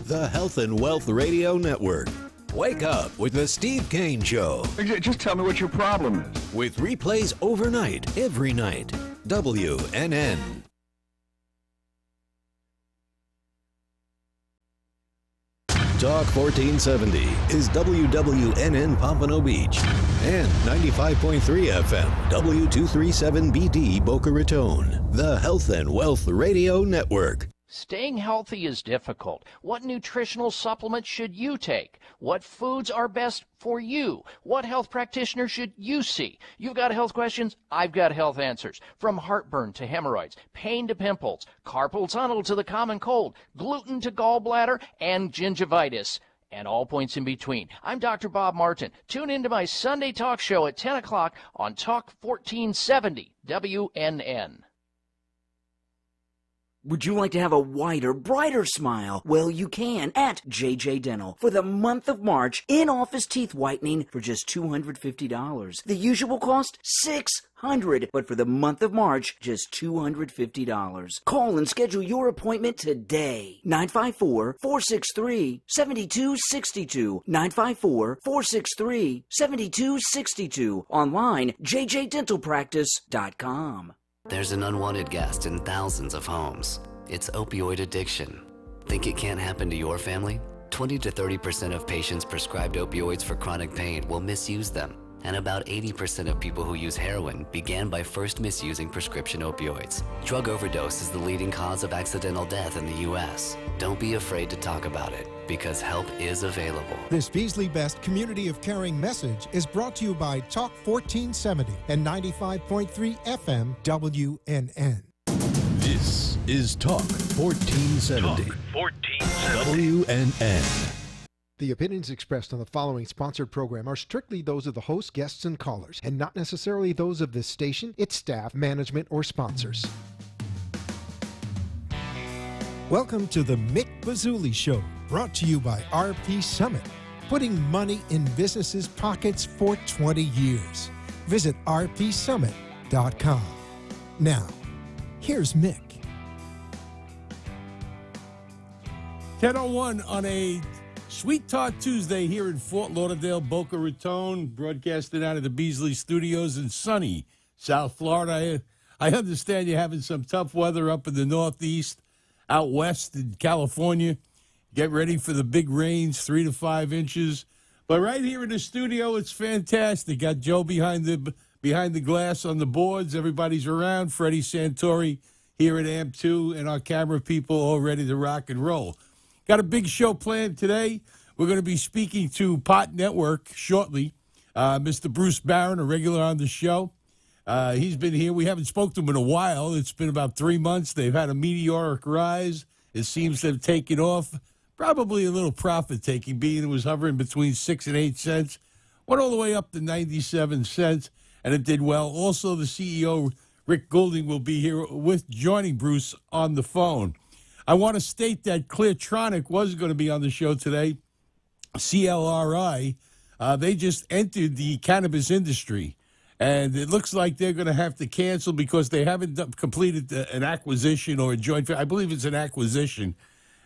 the Health and Wealth Radio Network. Wake up with the Steve Kane Show. Just tell me what your problem is. With replays overnight, every night. WNN. Talk 1470 is WWNN Pompano Beach and 95.3 FM W237BD Boca Raton, the Health and Wealth Radio Network. Staying healthy is difficult. What nutritional supplements should you take? What foods are best for you? What health practitioner should you see? You've got health questions, I've got health answers. From heartburn to hemorrhoids, pain to pimples, carpal tunnel to the common cold, gluten to gallbladder, and gingivitis, and all points in between. I'm Dr. Bob Martin. Tune into my Sunday talk show at 10 o'clock on Talk 1470 WNN. Would you like to have a whiter, brighter smile? Well, you can at JJ Dental for the month of March, in-office teeth whitening for just $250. The usual cost, $600, but for the month of March, just $250. Call and schedule your appointment today. 954-463-7262. 954-463-7262. Online, jjdentalpractice.com. There's an unwanted guest in thousands of homes. It's opioid addiction. Think it can't happen to your family? 20 to 30% of patients prescribed opioids for chronic pain will misuse them. And about 80% of people who use heroin began by first misusing prescription opioids. Drug overdose is the leading cause of accidental death in the U.S. Don't be afraid to talk about it, because help is available. This Beasley Best Community of Caring message is brought to you by Talk 1470 and 95.3 FM WNN. This is Talk 1470. Talk 1470. WNN. The opinions expressed on the following sponsored program are strictly those of the host, guests, and callers, and not necessarily those of this station, its staff, management, or sponsors. Welcome to the Mick Bazzuly Show, brought to you by RP Summit, putting money in businesses' pockets for 20 years. Visit rpsummit.com. Now, here's Mick. 10:01 on a Sweet Tart Tuesday here in Fort Lauderdale, Boca Raton, broadcasting out of the Beasley Studios in sunny South Florida. I understand you're having some tough weather up in the Northeast, out west in California. Get ready for the big rains, 3 to 5 inches. But right here in the studio, it's fantastic. Got Joe behind the glass on the boards. Everybody's around. Freddie Santori here at AMP2, and our camera people all ready to rock and roll. Got a big show planned today. We're going to be speaking to Pot Network shortly. Mr. Bruce Barron, a regular on the show. He's been here. We haven't spoken to him in a while. It's been about 3 months. They've had a meteoric rise. It seems they've taken off. Probably a little profit-taking, being it was hovering between 6 and 8 cents. Went all the way up to 97 cents, and it did well. Also, the CEO, Rick Goulding, will be here joining Bruce on the phone. I want to state that Cleartronic was going to be on the show today. CLRI, they just entered the cannabis industry, and it looks like they're going to have to cancel because they haven't completed an acquisition or a joint. I believe it's an acquisition.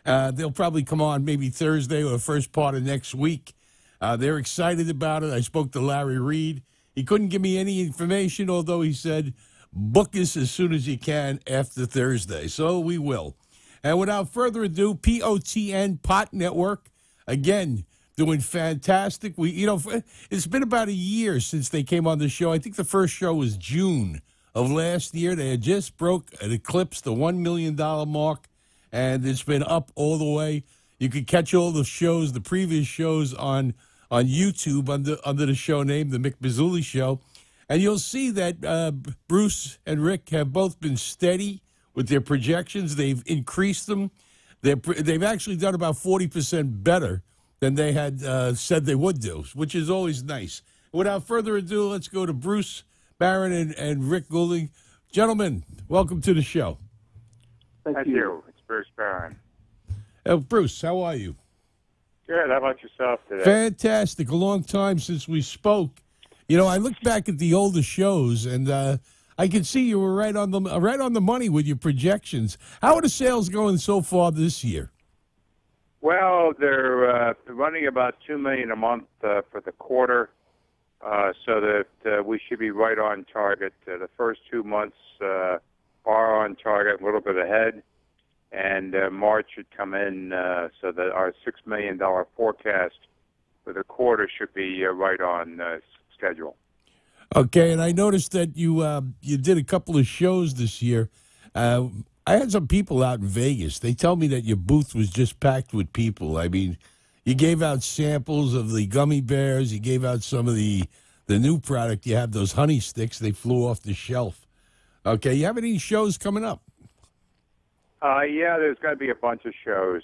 They'll probably come on maybe Thursday or the first part of next week. They're excited about it. I spoke to Larry Reed. He couldn't give me any information, although he said, book us as soon as you can after Thursday. So we will. And without further ado, POTN, Pot Network, again, doing fantastic. It's been about a year since they came on the show. I think the first show was June of last year. They had just eclipsed the $1 million mark, and it's been up all the way. You can catch all the shows, the previous shows on YouTube under the show name, The Mick Bazzuly Show. And you'll see that Bruce and Rick have both been steady with their projections. They've increased them. They've actually done about 40% better than they had said they would do, which is always nice. Without further ado, let's go to Bruce Barron and Rick Goulding. Gentlemen, welcome to the show. Thank you. It's Bruce Barron. Bruce, how are you? Good. How about yourself today? Fantastic. A long time since we spoke. You know, I look back at the older shows, and I can see you were right on the money with your projections. How are the sales going so far this year? Well, they're running about $2 million a month for the quarter, so that we should be right on target. The first 2 months are on target, a little bit ahead, and March should come in so that our $6 million forecast for the quarter should be right on schedule. Okay, and I noticed that you did a couple of shows this year. I had some people out in Vegas. They tell me that your booth was just packed with people. I mean, you gave out samples of the gummy bears. You gave out some of the new product. You have those honey sticks. They flew off the shelf. Okay, you have any shows coming up? Yeah, there's going to be a bunch of shows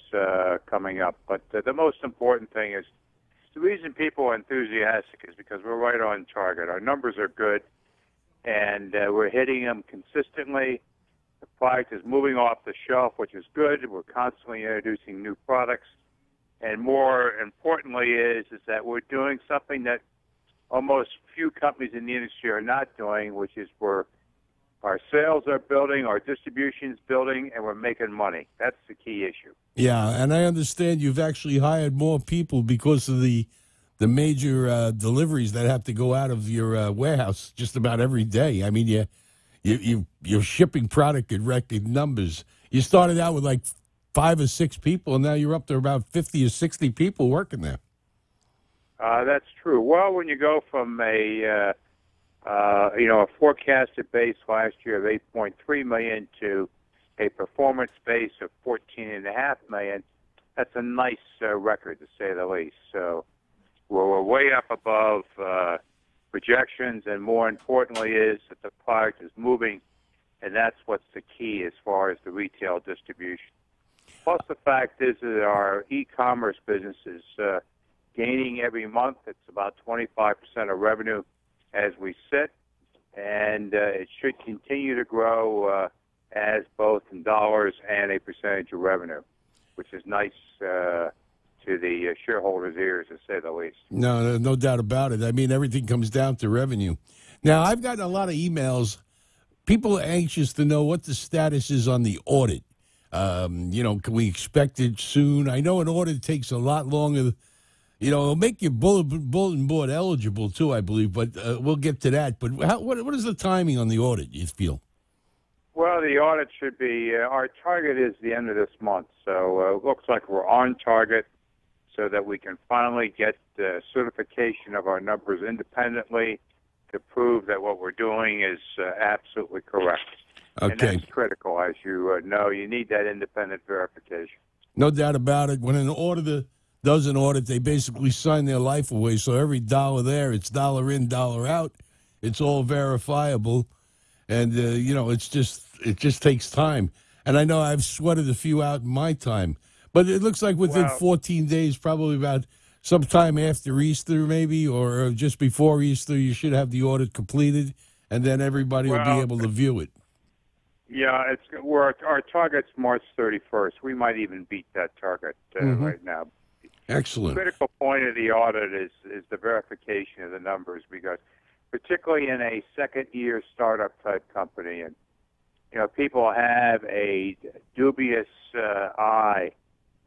coming up, but the most important thing is the reason people are enthusiastic is because we're right on target. Our numbers are good, and we're hitting them consistently. The product is moving off the shelf, which is good. We're constantly introducing new products, and more importantly is that we're doing something that almost few companies in the industry are not doing, which is our sales are building, our distribution's building, and we're making money. That's the key issue. Yeah, and I understand you've actually hired more people because of the major deliveries that have to go out of your warehouse just about every day. I mean, you're shipping product in record numbers. You started out with like 5 or 6 people, and now you're up to about 50 or 60 people working there. That's true. Well, when you go from a forecasted base last year of $8.3 million to a performance base of $14.5 million, that's a nice record, to say the least. So we're way up above projections, and more importantly is that the product is moving, and that's what's the key as far as the retail distribution. Plus the fact is that our e-commerce business is gaining every month. It's about 25% of revenue as we sit, and it should continue to grow as both in dollars and a percentage of revenue, which is nice to the shareholders' ears, to say the least. No doubt about it. I mean, everything comes down to revenue. Now, I've gotten a lot of emails. People are anxious to know what the status is on the audit. Can we expect it soon? I know an audit takes a lot longer. It'll make your bulletin board eligible, too, I believe, but we'll get to that. But what is the timing on the audit, you feel? Well, the audit should be, our target is the end of this month, so it looks like we're on target so that we can finally get certification of our numbers independently to prove that what we're doing is absolutely correct. Okay. And that's critical, as you know. You need that independent verification. No doubt about it. When an auditor does an audit, they basically sign their life away, so every dollar there, it's dollar in, dollar out. It's all verifiable. And, it just takes time. And I know I've sweated a few out in my time. But it looks like within 14 days, probably about sometime after Easter maybe, or just before Easter, you should have the audit completed, and then everybody will be able to view it. Yeah, our target's March 31st. We might even beat that target right now. Excellent. The critical point of the audit is the verification of the numbers, because particularly in a second-year startup type company, and people have a dubious eye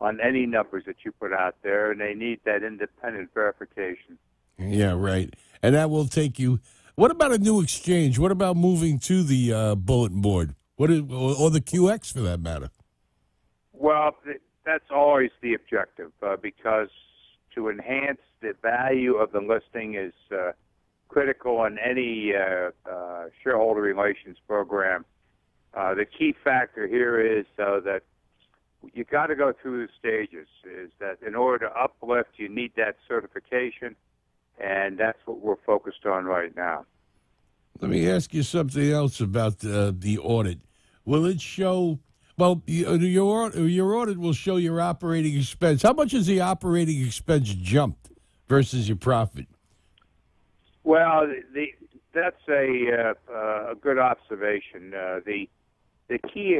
on any numbers that you put out there, and they need that independent verification. Yeah, right. And that will take you. What about a new exchange? What about moving to the bulletin board? Or the QX for that matter? Well, that's always the objective, because to enhance the value of the listing is critical in any shareholder relations program. The key factor here is that you got to go through the stages. Is that in order to uplift, you need that certification, and that's what we're focused on right now. Let me ask you something else about the audit. Will it show? Well, your audit will show your operating expense. How much has the operating expense jumped versus your profit? Well, that's a good observation. The key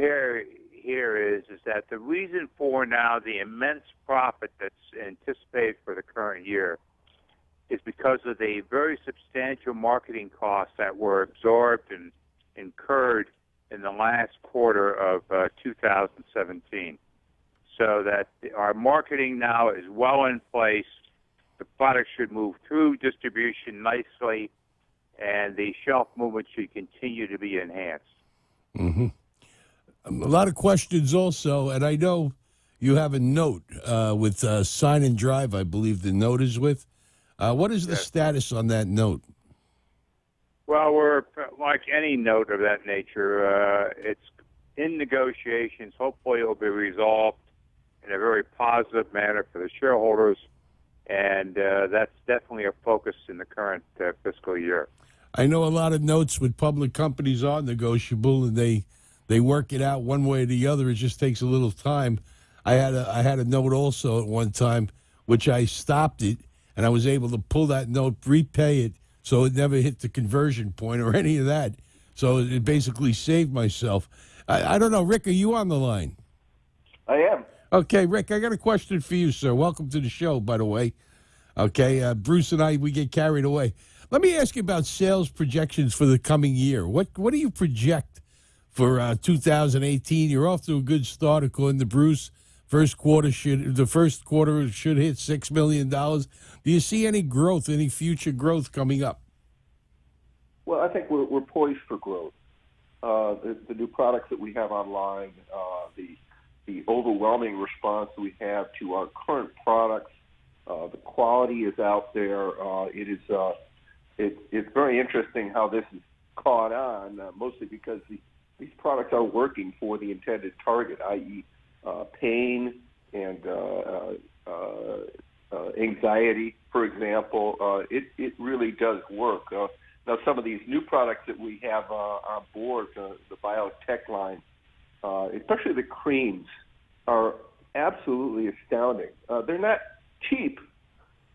here is that the reason for now the immense profit that's anticipated for the current year is because of the very substantial marketing costs that were absorbed and incurred in the last quarter of 2017. so that our marketing now is well in place. The product should move through distribution nicely, and the shelf movement should continue to be enhanced. Mm-hmm. A lot of questions also, and I know you have a note with Sign and Drive, I believe the note is with. What is the status on that note? Well, we're like any note of that nature. It's in negotiations. Hopefully it will be resolved in a very positive manner for the shareholders, and that's definitely a focus in the current fiscal year. I know a lot of notes with public companies are negotiable, and they work it out one way or the other. It just takes a little time. I had a note also at one time, which I stopped it, and I was able to pull that note, repay it, so it never hit the conversion point or any of that. So it basically saved myself. I don't know, Rick, are you on the line? I am. Okay, Rick, I got a question for you, sir. Welcome to the show, by the way. Okay, Bruce and I, we get carried away. Let me ask you about sales projections for the coming year. What do you project for 2018? You're off to a good start, according to Bruce. The first quarter should hit $6 million. Do you see any growth, any future growth coming up? Well, I think we're poised for growth. The new products that we have online, the overwhelming response we have to our current products, the quality is out there. It's very interesting how this is caught on, mostly because these products are working for the intended target, i.e., pain and anxiety, for example. It really does work. Now, some of these new products that we have on board, the biotech line, especially the creams, are absolutely astounding. They're not cheap,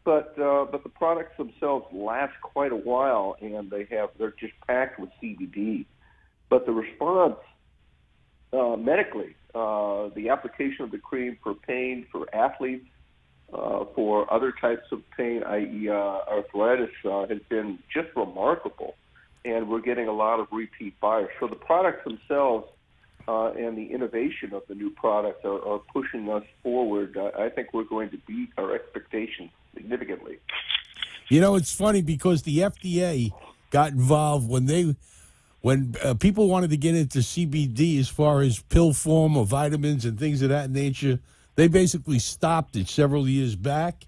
but the products themselves last quite a while, and they're just packed with CBD. But the response medically, the application of the cream for pain, for athletes, for other types of pain, i.e. arthritis, has been just remarkable, and we're getting a lot of repeat buyers. So the products themselves and the innovation of the new products are pushing us forward. I think we're going to beat our expectations significantly. You know, it's funny because the FDA got involved when people wanted to get into CBD as far as pill form or vitamins and things of that nature. They basically stopped it several years back,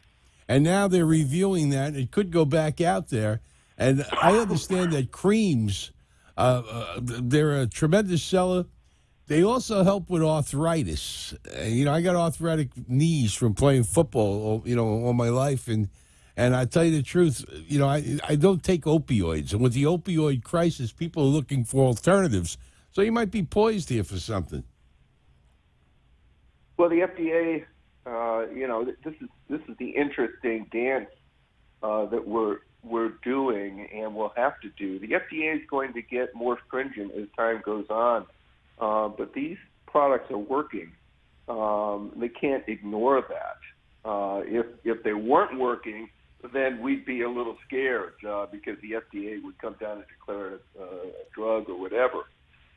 and now they're reviewing that. It could go back out there. And I understand that creams, they're a tremendous seller. They also help with arthritis. I got arthritic knees from playing football, all my life. And I tell you the truth, I don't take opioids. And with the opioid crisis, people are looking for alternatives. So you might be poised here for something. Well, the FDA, this is the interesting dance that we're doing and we'll have to do. The FDA is going to get more stringent as time goes on, but these products are working. They can't ignore that. If they weren't working, then we'd be a little scared because the FDA would come down and declare it a drug or whatever.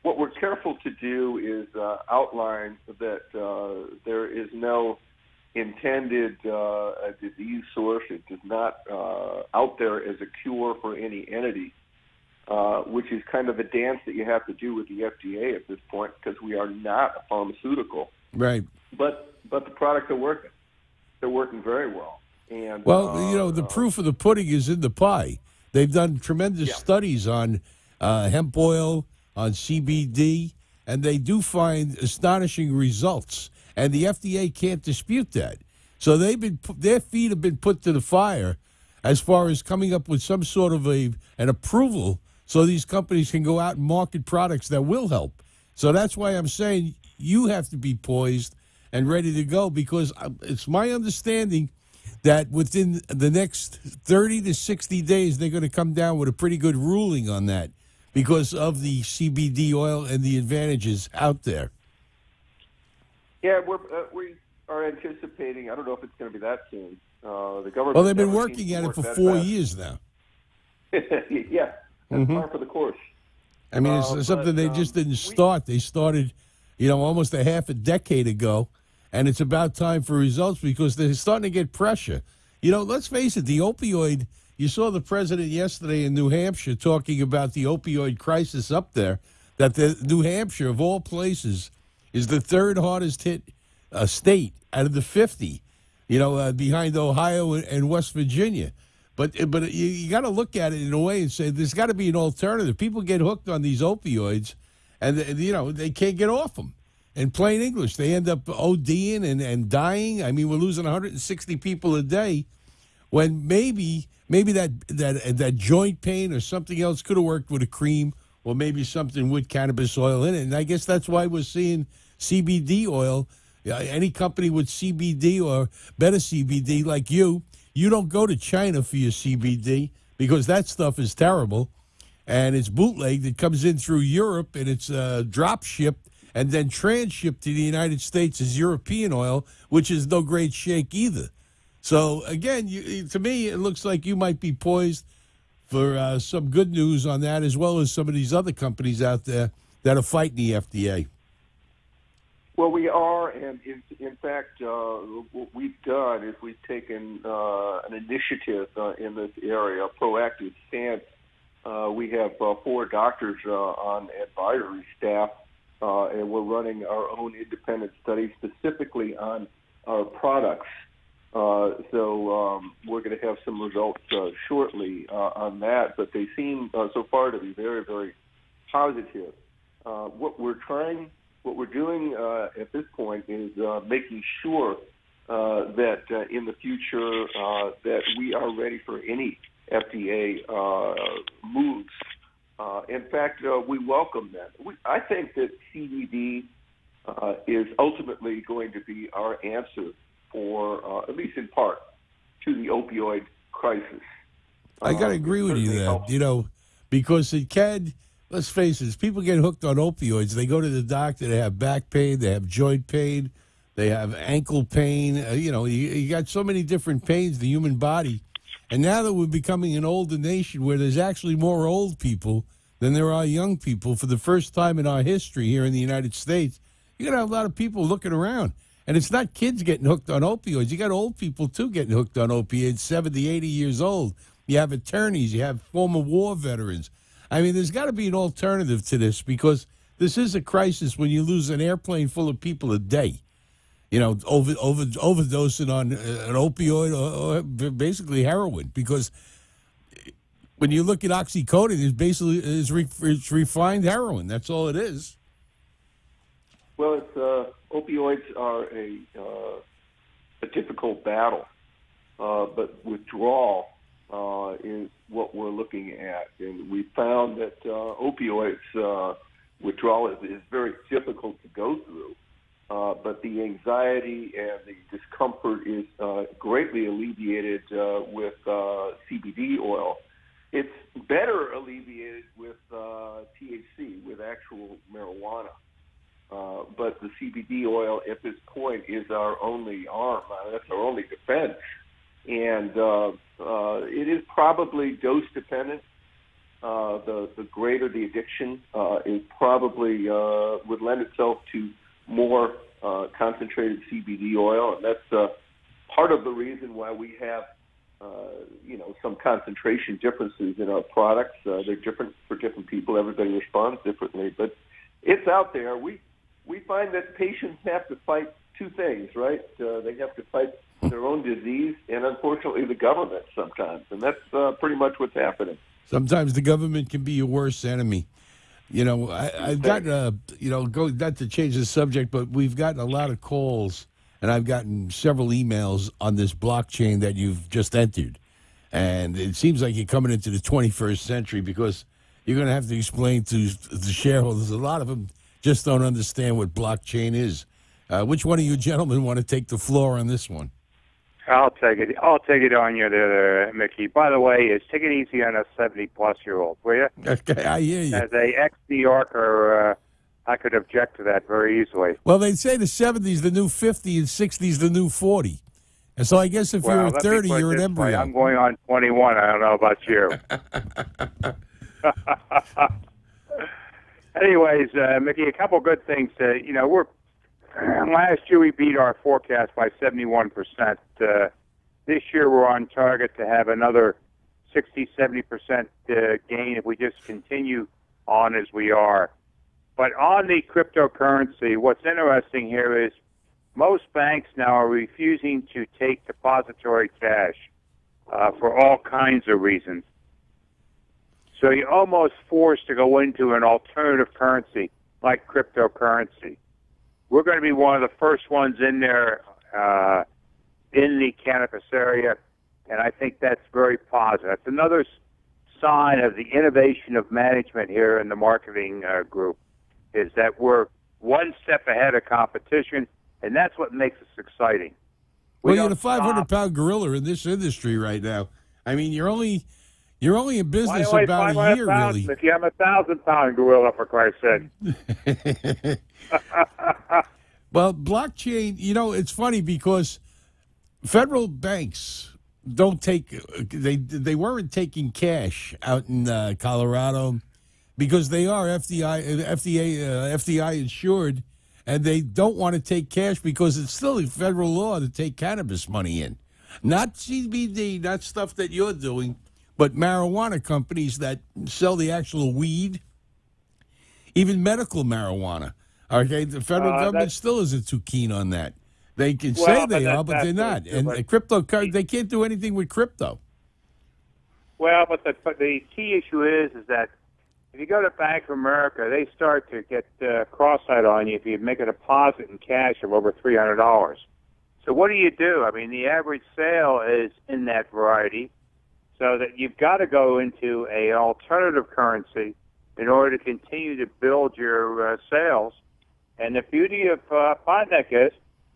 What we're careful to do is outline that there is no intended disease source. It is not out there as a cure for any entity, which is kind of a dance that you have to do with the FDA at this point because we are not a pharmaceutical. Right. But the products are working. They're working very well. And the proof of the pudding is in the pie. They've done tremendous studies on hemp oil, on CBD, and they do find astonishing results. And the FDA can't dispute that. So their feet have been put to the fire as far as coming up with some sort of an approval so these companies can go out and market products that will help. So that's why I'm saying you have to be poised and ready to go, because it's my understanding that within the next 30 to 60 days, they're going to come down with a pretty good ruling on that because of the CBD oil and the advantages out there. Yeah, we are anticipating. I don't know if it's going to be that soon. The government. Well, they've been working at it for 4 years now. Yeah, that's par for the course. I mean, it's something they just didn't start. They started, almost a half a decade ago, and it's about time for results because they're starting to get pressure. Let's face it, the opioid, you saw the president yesterday in New Hampshire talking about the opioid crisis up there, that the New Hampshire, of all places, is the third hardest hit state out of the 50, behind Ohio and West Virginia. But you got to look at it in a way and say there's got to be an alternative. People get hooked on these opioids, and they can't get off them. In plain English, they end up ODing and dying. I mean, we're losing 160 people a day. When maybe that joint pain or something else could have worked with a cream, or maybe something with cannabis oil in it. And I guess that's why we're seeing CBD oil. Any company with CBD or better CBD like you don't go to China for your CBD because that stuff is terrible. And it's bootlegged. It comes in through Europe, and it's drop shipped and then transshipped to the United States as European oil, which is no great shake either. So, again, to me, it looks like you might be poised for some good news on that, as well as some of these other companies out there that are fighting the FDA. Well, we are, and in fact, what we've done is we've taken an initiative in this area, a proactive stance. We have 4 doctors on advisory staff, and we're running our own independent study specifically on our products. So we're going to have some results shortly on that, but they seem so far to be very, very positive. What we're doing at this point is making sure that in the future that we are ready for any FDA moves. In fact, we welcome that. I think that CBD is ultimately going to be our answer for, at least in part, to the opioid crisis. I got to agree with you there, because it can, let's face it, people get hooked on opioids. They go to the doctor, they have back pain, they have joint pain, they have ankle pain. You got so many different pains, the human body. And now that we're becoming an older nation where there's actually more old people than there are young people, for the first time in our history here in the United States, you're going to have a lot of people looking around. And it's not kids getting hooked on opioids. You got old people, too, getting hooked on opioids, 70, 80 years old. You have attorneys. You have former war veterans. I mean, there's got to be an alternative to this, because this is a crisis when you lose an airplane full of people a day, overdosing on an opioid or basically heroin. Because when you look at oxycodone, it's refined heroin. That's all it is. Well, opioids are a difficult battle, but withdrawal is what we're looking at. And we found that opioids withdrawal is very difficult to go through, but the anxiety and the discomfort is greatly alleviated with CBD oil. It's better alleviated with THC, with actual marijuana. But the CBD oil at this point is our only arm. That's our only defense. And it is probably dose dependent. The greater the addiction, it probably would lend itself to more concentrated CBD oil. And that's part of the reason why we have, some concentration differences in our products. They're different for different people. Everybody responds differently. But it's out there. We find that patients have to fight two things, right? They have to fight their own disease and, unfortunately, the government sometimes. And that's pretty much what's happening. Sometimes the government can be your worst enemy. I've got, not to change the subject, but we've gotten a lot of calls, and I've gotten several emails on this blockchain that you've just entered. And it seems like you're coming into the 21st century, because you're going to have to explain to the shareholders. A lot of them just don't understand what blockchain is. Which one of you gentlemen want to take the floor on this one? I'll take it. I'll take it on you there, Mickey. By the way, take it easy on a 70-plus-year-old, will you? Okay, I hear you. As a ex-New Yorker, I could object to that very easily. Well, they say the 70's the new 50 and 60's the new 40. And so I guess if you're 30, you're an embryo. I'm going on 21. I don't know about you. Anyways, Mickey, a couple good things. We're Last year we beat our forecast by 71%. This year we're on target to have another 60-70% gain if we just continue on as we are. But on the cryptocurrency, what's interesting here is most banks now are refusing to take depository cash for all kinds of reasons. So you're almost forced to go into an alternative currency like cryptocurrency. We're going to be one of the first ones in there in the cannabis area, and I think that's very positive. That's another sign of the innovation of management here in the marketing group, is that we're one step ahead of competition, and that's what makes us exciting. Well, you're the 500-pound gorilla in this industry right now. I mean, you're only in business about a year, really. If you have a 1,000-pound gorilla, for Christ's sake. Well, blockchain, it's funny because federal banks don't take they weren't taking cash out in Colorado because they are FDI insured, and they don't want to take cash because it's still a federal law to take cannabis money in, not CBD, not stuff that you're doing, but marijuana companies that sell the actual weed, even medical marijuana. Okay, the federal government still isn't too keen on that. They can say they are, but they're not. And cryptocurrency, they can't do anything with crypto. Well, but the key issue is that if you go to Bank of America, they start to get cross-eyed on you if you make a deposit in cash of over $300. So what do? I mean, the average sale is in that variety, so that you've got to go into an alternative currency in order to continue to build your sales. And the beauty of Pontiac is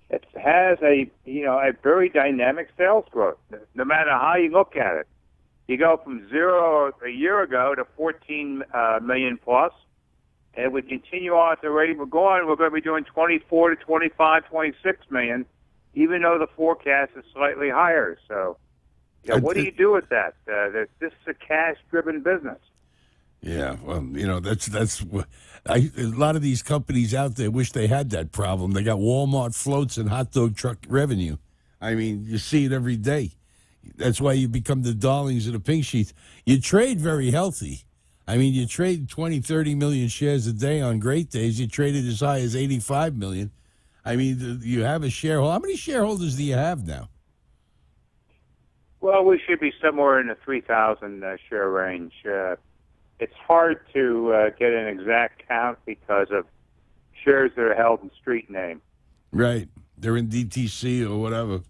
it has a very dynamic sales growth, no matter how you look at it. You go from 0 a year ago to 14 million plus, and we continue on at the rate we're going. We're going to be doing 24 to 25, 26 million, even though the forecast is slightly higher. So, what do you do with that? This is a cash-driven business. Yeah, well, that's a lot of these companies out there wish they had that problem. They got Walmart floats and hot dog truck revenue. I mean, you see it every day. That's why you become the darlings of the pink sheets. You trade very healthy. I mean, you trade 20, 30 million shares a day on great days. You traded as high as 85 million. I mean, you have a shareholder. How many shareholders do you have now? Well, we should be somewhere in the 3,000 share range. It's hard to get an exact count because of shares that are held in street name. Right. They're in DTC or whatever.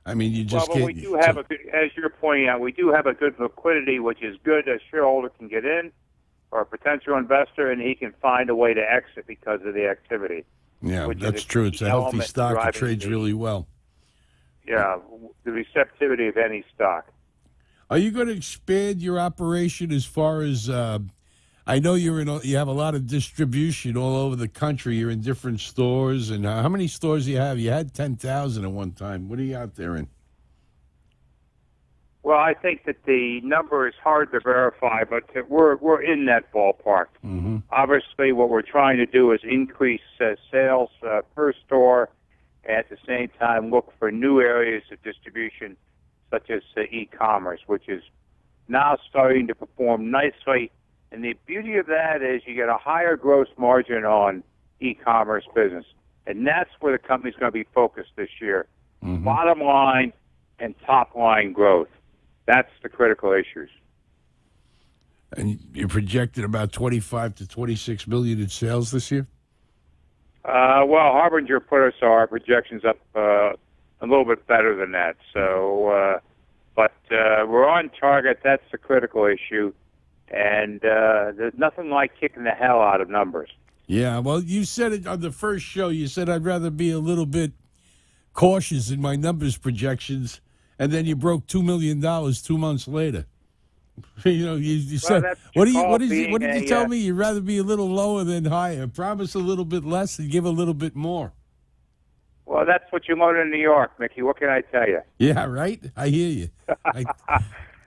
I mean, you just can't. We do have a good, as you're pointing out, we do have a good liquidity, which is good. A shareholder can get in, or a potential investor, and he can find a way to exit because of the activity. Yeah, that's true. It's a healthy stock. It trades really well. Yeah, the receptivity of any stock. Are you going to expand your operation as far as? I know you have a lot of distribution all over the country. You're in different stores, and how many stores do you have? You had 10,000 at one time. What are you out there in? Well, I think that the number is hard to verify, but we're in that ballpark. Mm-hmm. Obviously, what we're trying to do is increase sales per store, and at the same time look for new areas of distribution, such as e-commerce, which is now starting to perform nicely. And the beauty of that is you get a higher gross margin on e-commerce business. And that's where the company's going to be focused this year. Mm-hmm. Bottom line and top line growth. That's the critical issues. And you're projected about 25 to 26 million in sales this year? Well, Harbinger put our projections up a little bit better than that. So, but we're on target. That's the critical issue. And there's nothing like kicking the hell out of numbers. Yeah, well, you said it on the first show. You said I'd rather be a little bit cautious in my numbers projections, and then you broke $2 million 2 months later. You said, what did you tell me? You'd rather be a little lower than higher. Promise a little bit less and give a little bit more. Well, that's what you learn in New York, Mickey. What can I tell you? Yeah, right? I hear you.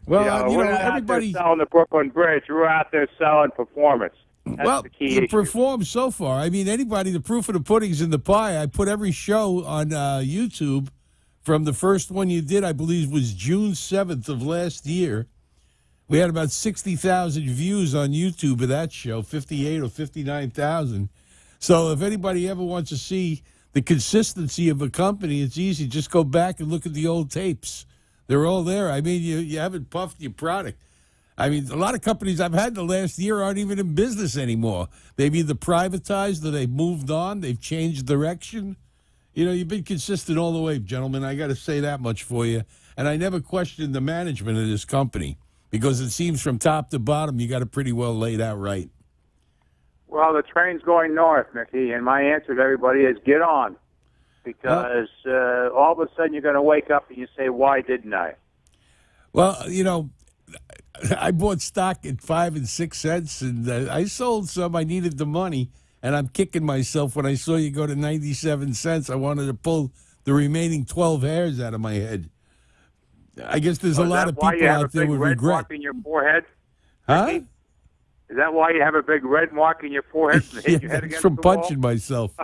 Well, we're not everybody out there selling the Brooklyn Bridge. We're out there selling performance. That's the key you issue. perform so far. I mean, anybody, the proof of the pudding's in the pie. I put every show on YouTube from the first one you did, I believe, was June 7th of last year. We had about 60,000 views on YouTube of that show, 58 or 59,000. So if anybody ever wants to see the consistency of a company, it's easy. Just go back and look at the old tapes. They're all there. I mean, you haven't puffed your product. I mean, a lot of companies I've had the last year aren't even in business anymore. They've either privatized or they've moved on. They've changed direction. You know, you've been consistent all the way, gentlemen. I got to say that much for you. And I never questioned the management of this company because it seems from top to bottom you got it pretty well laid out right. Well, the train's going north, Mickey, and my answer to everybody is get on. Because all of a sudden you're going to wake up and you say, why didn't I? Well, you know, I bought stock at 5 and 6 cents, and I sold some. I needed the money, and I'm kicking myself when I saw you go to 97 cents. I wanted to pull the remaining 12 hairs out of my head. I guess there's a lot of people out there with regret. Is that why you have a big red mark in your forehead? Huh? Mickey? Is that why you have a big red mark in your forehead? Yeah, your head against from the punching wall? myself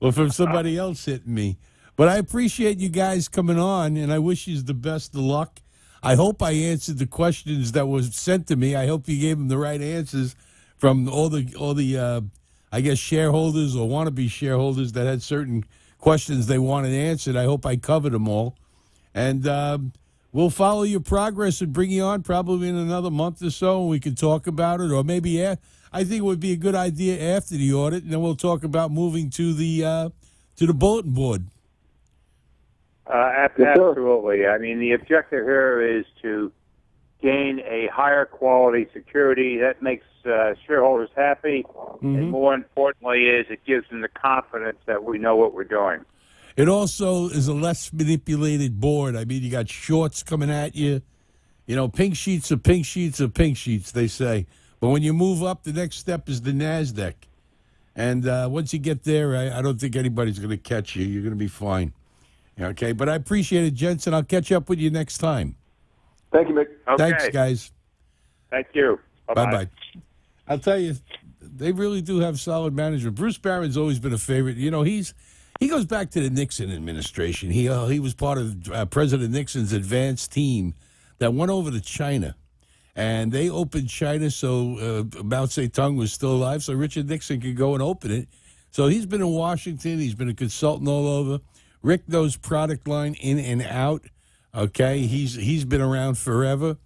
or from somebody else hitting me. But I appreciate you guys coming on, and I wish you the best of luck. I hope I answered the questions that was sent to me. I hope you gave them the right answers from all the I guess, shareholders or wannabe shareholders that had certain questions they wanted answered. I hope I covered them all. And we'll follow your progress and bring you on probably in another month or so, and we can talk about it. Or maybe I think it would be a good idea after the audit, and then we'll talk about moving to the bulletin board. Absolutely. I mean, the objective here is to gain a higher quality security that makes shareholders happy, and more importantly is it gives them the confidence that we know what we're doing. It also is a less manipulated board. I mean, you got shorts coming at you. You know, pink sheets are pink sheets are pink sheets, they say. But when you move up, the next step is the NASDAQ. And once you get there, I don't think anybody's going to catch you. You're going to be fine. Okay, but I appreciate it, Jensen. I'll catch up with you next time. Thank you, Mick. Okay. Thanks, guys. Thank you. Bye-bye. I'll tell you, they really do have solid management. Bruce Barron's always been a favorite. You know, he goes back to the Nixon administration. He was part of President Nixon's advanced team that went over to China. And they opened China so Mao Zedong was still alive, so Richard Nixon could go and open it. So he's been in Washington. He's been a consultant all over. Rick knows product line in and out. Okay, he's been around forever,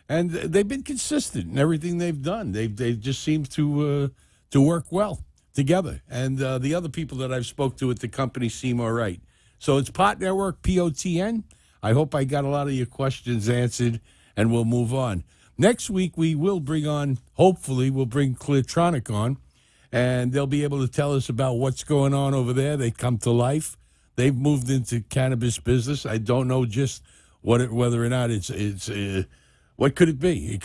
and they've been consistent in everything they've done. They just seem to work well together. And the other people that I've spoke to at the company seem all right. So it's Pot Network, POTN. I hope I got a lot of your questions answered, and we'll move on. Next week we will bring on. Hopefully, we'll bring Cleartronic on, and they'll be able to tell us about what's going on over there. They come to life. They've moved into cannabis business. I don't know just whether or not it's what could it be?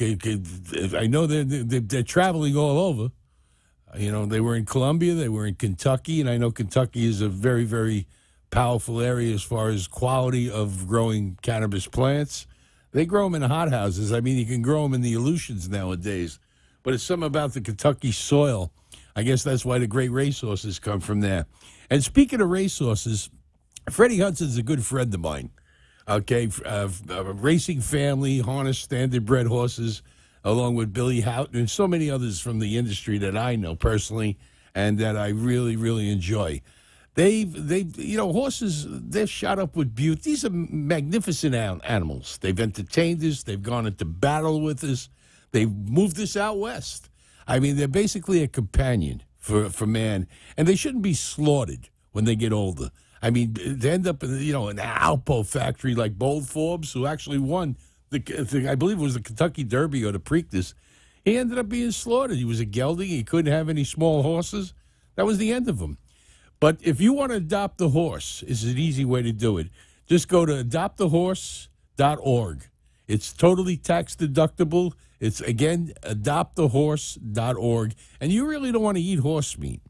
I know they're traveling all over. You know, they were in Colombia, they were in Kentucky, and I know Kentucky is a very, very powerful area as far as quality of growing cannabis plants. They grow them in hothouses. I mean, you can grow them in the Aleutians nowadays, but it's something about the Kentucky soil. I guess that's why the great racehorses come from there. And speaking of racehorses, Freddie Hudson's a good friend of mine. Okay, racing family, harness standard-bred horses, along with Billy Houghton and so many others from the industry that I know personally and that I really, really enjoy. They you know, horses, they're shot up with beauty. These are magnificent animals. They've entertained us. They've gone into battle with us. They've moved us out west. I mean, they're basically a companion for man, and they shouldn't be slaughtered when they get older. I mean, they end up in, you know, an Alpo factory like Bold Forbes, who actually won I believe it was the Kentucky Derby or the Preakness. He ended up being slaughtered. He was a gelding. He couldn't have any small horses. That was the end of him. But if you want to adopt a horse, it's an easy way to do it. Just go to adoptahorse.org. It's totally tax deductible. It's, again, adoptahorse.org. And you really don't want to eat horse meat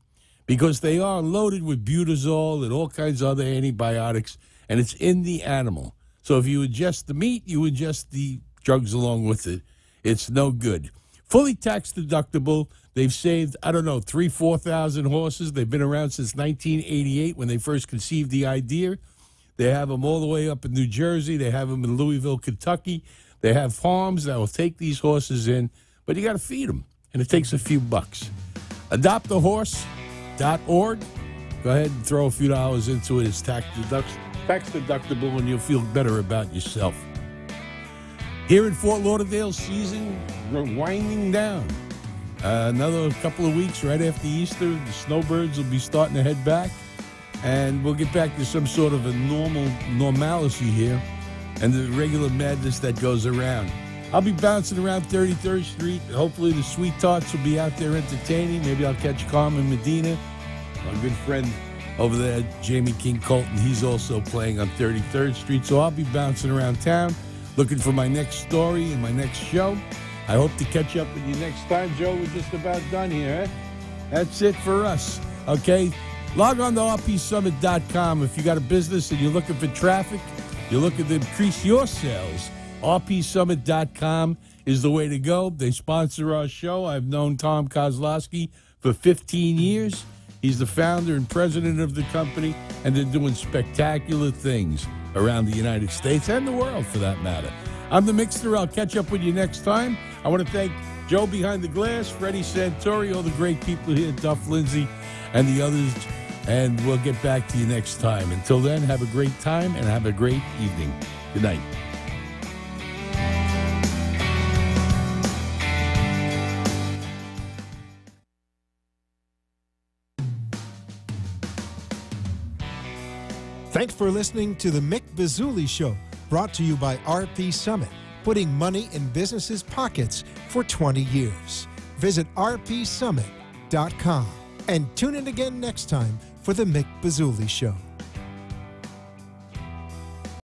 because they are loaded with butazole and all kinds of other antibiotics, and it's in the animal. So if you ingest the meat, you ingest the drugs along with it. It's no good. Fully tax deductible. They've saved, 4,000 horses. They've been around since 1988 when they first conceived the idea. They have them all the way up in New Jersey. They have them in Louisville, Kentucky. They have farms that will take these horses in, but you got to feed them, and it takes a few bucks. AdoptAHorse.org. Go ahead and throw a few dollars into it. It's tax deductible, and you'll feel better about yourself. Here in Fort Lauderdale, season winding down. Another couple of weeks right after Easter, the snowbirds will be starting to head back, and we'll get back to some sort of a normalcy here and the regular madness that goes around. I'll be bouncing around 33rd Street. Hopefully the Sweet Tarts will be out there entertaining. Maybe I'll catch Carmen Medina, my good friend over there, Jamie King Colton. He's also playing on 33rd Street. So I'll be bouncing around town looking for my next story and my next show. I hope to catch up with you next time. Joe, we're just about done here. That's it for us. Okay? Log on to rpsummit.com if you got a business and you're looking for traffic, you're looking to increase your sales. rpsummit.com is the way to go. They sponsor our show. I've known Tom Kozlowski for 15 years. He's the founder and president of the company, and they're doing spectacular things around the United States and the world, for that matter. I'm the Mixter. I'll catch up with you next time. I want to thank Joe behind the glass, Freddie Santori, all the great people here, Duff Lindsay, and the others, and we'll get back to you next time. Until then, have a great time and have a great evening. Good night. Thanks for listening to the Mick Bazzuly Show, brought to you by RP Summit, putting money in businesses' pockets for 20 years. Visit rpsummit.com and tune in again next time for the Mick Bazzuly Show.